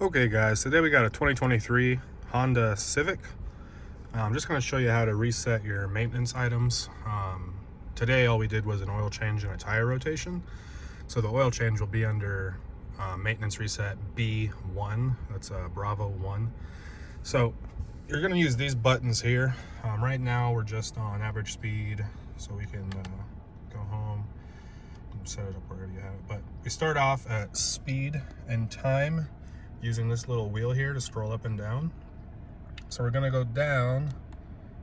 Okay guys, today we got a 2023 Honda Civic. I'm just going to show you how to reset your maintenance items. Today all we did was an oil change and a tire rotation. So the oil change will be under maintenance reset B1, that's Bravo 1. So you're going to use these buttons here. Right now we're just on average speed, so we can go home and set it up wherever you have it. But we start off at speed and time, using this little wheel here to scroll up and down. So we're gonna go down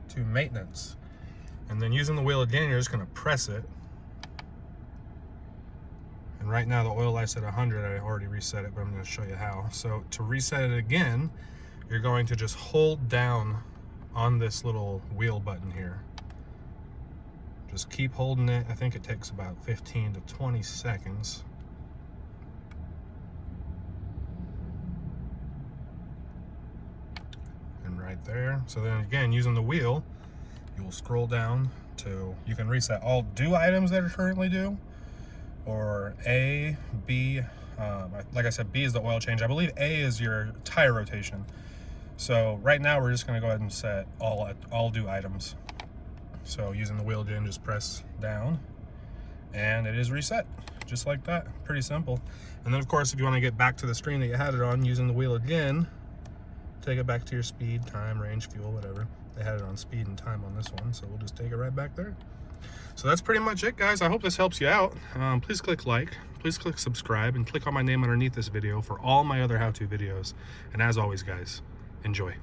to maintenance. And then using the wheel again, you're just gonna press it. And right now the oil life's at 100, I already reset it, but I'm gonna show you how. So to reset it again, you're going to just hold down on this little wheel button here. Just keep holding it. I think it takes about 15 to 20 seconds. Right there. So then again, using the wheel, you'll scroll down to, you can reset all due items that are currently due, or A, B, like I said, B is the oil change. I believe A is your tire rotation. So right now we're just going to go ahead and set all due items. So using the wheel again, just press down and it is reset, just like that. Pretty simple. And then of course, if you want to get back to the screen that you had it on, using the wheel again, take it back to your speed, time, range, fuel, whatever. They had it on speed and time on this one, so we'll just take it right back there. So that's pretty much it, guys. I hope this helps you out. Please click like, please click subscribe, and click on my name underneath this video for all my other how-to videos. And as always, guys, enjoy.